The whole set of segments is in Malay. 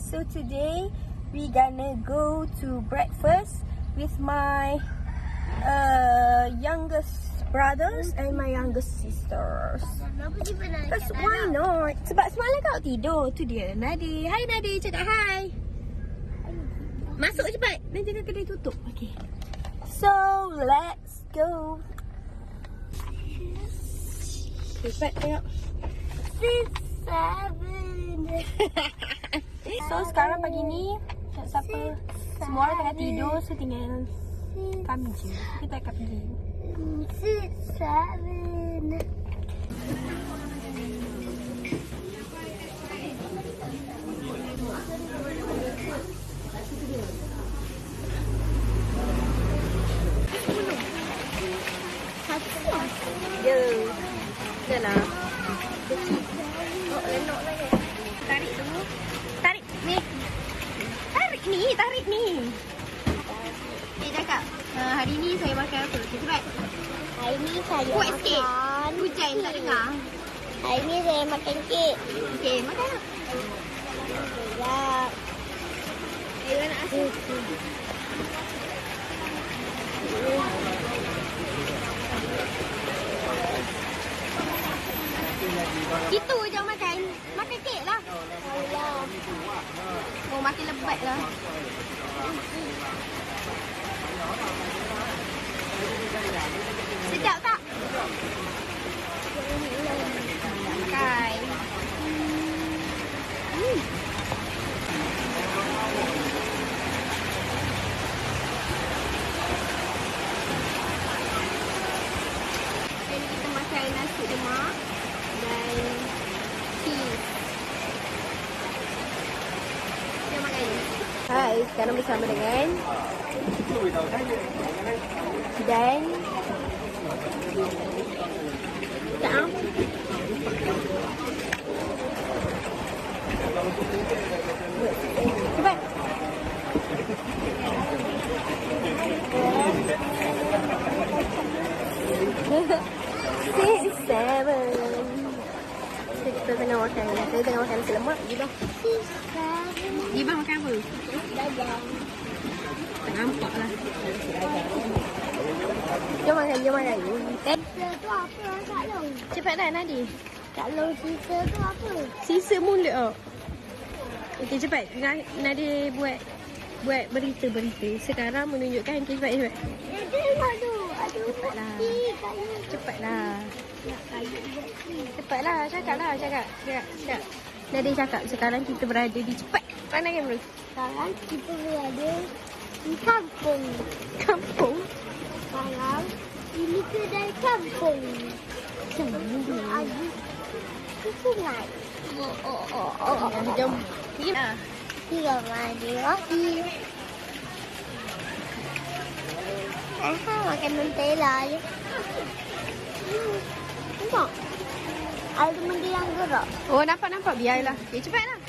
So today we gonna go to breakfast with my youngest brothers and my youngest sisters. Because why not? Sebab semalam kau tidur. Tu dia Nadi. Hai Nadi, cakap hai. Masuk cepat. Nanti kedai tutup. Okay. So let's go. Okay, cepat tengok. 6, 7. So sekarang pagi ni siapa? Semua orang tengah tidur. So tinggal kami je. Kita akan pergi 6, 7. Yo. Dah lah. Oh, lenok lah ya. Tarik dulu. Tarik ni. Tarik ni. Cakap, hari ni saya makan apa? Okay, cepat. Hari ni saya Kuat makan sikit. Hujan tak dengar. Hari ni saya makan kek. Okay, makan lah. Sedap. Ayo nak asyik. Itu je makan. Makan kek lah. Allah. Oh, makin lebat lah. Sedap tak? Makan. Dan kita makan nasi lemak dan cheese. Kita makan. Hai, sekarang bersama dengan dan Cam. Cepat. 6, 7. Kita tengah makan. Saya tengah makan nasi lemak. Gibah. Gibah makan apa? Dagang. Tak nampak lah. Jom makan. Sisa tu apa Kak Long? Cepat dah Nadi. Kak Long, sisa tu apa? Sisa mulut oh. Okey cepat. Nadi buat berita. Sekarang menunjukkan cepat. Tengok tu. Aduh, Cepatlah. kayu. Cepatlah. Nak kayu buat ni. Cepatlah. Cakap. Nadi cakap sekarang kita berada di cepat. Mana kamera? Sekarang kita berada di kampung. Kampung. Sekarang ini kedai kampung. Ada ke sungai. Jom. Pergi. Tiga mandi lagi. Makan mentela je. Nampak? Ada benda yang gerak. Oh nampak. Biarlah. Okay, cepatlah.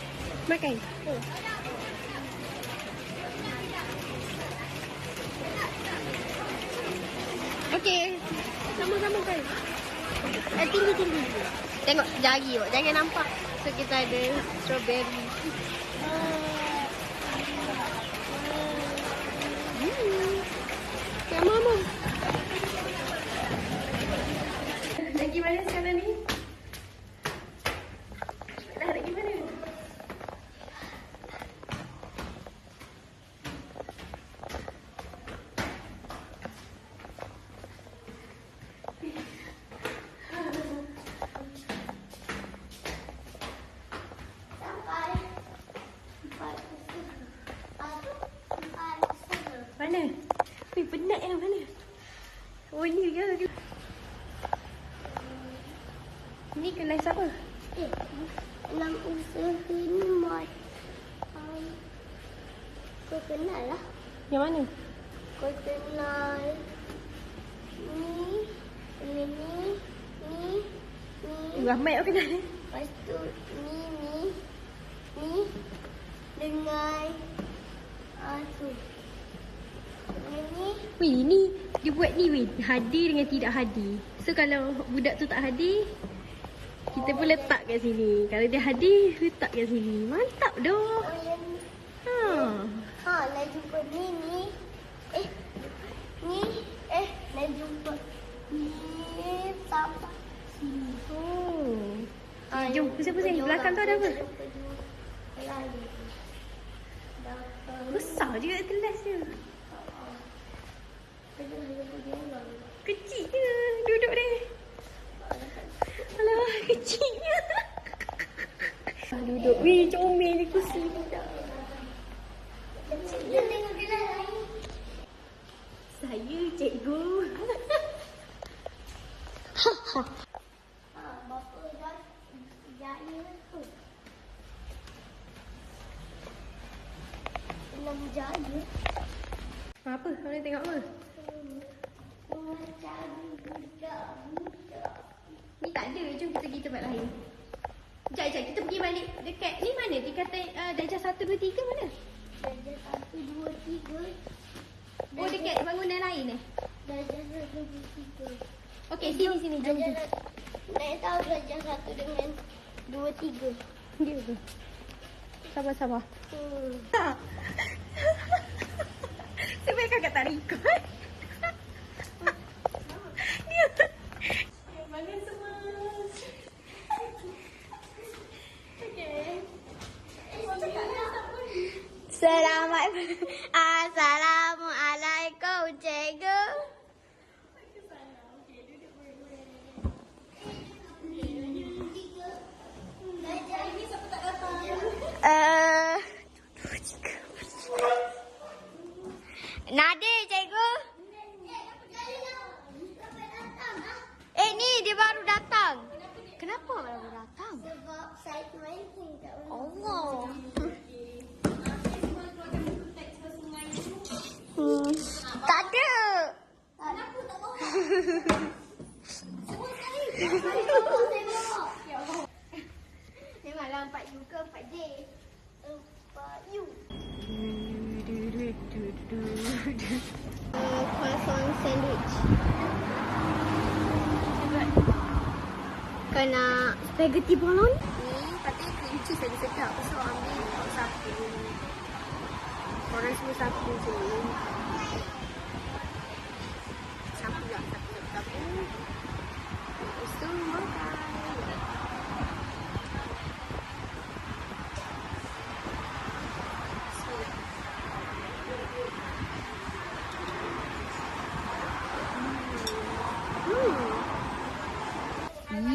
Makan. Okey. Sama-sama kan. Tinggi. Tengok jari awak. Jangan nampak. So kita ada strawberry. Ya mama. Lagi mana sekarang ni? Dah lagi mana? Mana? Penat yang mana? Oh ni ke? Ni kelas apa? Dalam usaha ni mat. Kau kenal lah. Yang mana? Kau kenal ni. Ramai aku kenal. Lepas tu ni dengan tu. Ni. Weh ni dia buat ni weh. Hadir dengan tidak hadir. So kalau budak tu tak hadir, Kita pun letak kat sini. Kalau dia hadir, letak kat sini. Mantap doh. Nak jumpa ni. Ni. Nak jumpa ni. Sampai sini. Jom, pusing-pusing. Belakang tu ada apa? Besar juga kelas dia. Kecil je. Duduk dia. Alah, kecilnya. Duduk. Wih, comel ni kursi. Dia tengok kelas lain. Saya cikgu. Bapa dah jaya tu. Dalam jaya. Apa? Kau tengok apa? Ni tak ada. Jom kita pergi tempat lain. Sekejap. Kita pergi balik dekat. Ni mana? Tingkatan darjah 1, 2, 3 mana? Darjah 1, 2, 3. Oh, dekat bangunan lain Darjah 1, 2, 3. Okey, sini. Jom. Nak tahu darjah 1 dengan 2, 3. Dia ke? Sabar. Sebaik kakak tak record. Dia. Bangun semua. Okey. Assalamualaikum, cikgu. Nadir, cikgu. Ni dia baru datang. Kenapa baru datang? Sebab saya main tak Allah. Tak ada. Kenapa tak bawa? Semua sekali. Saya bawa. Memanglah 4U ke 4J? 4U. Croissant sandwich. Kau nak spaghetti bolognese? Ni patut cream cheese lagi sedap. So ambil sapu. Korang semua sapu je. Sapu. Lepas tu makan.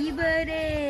Ibere.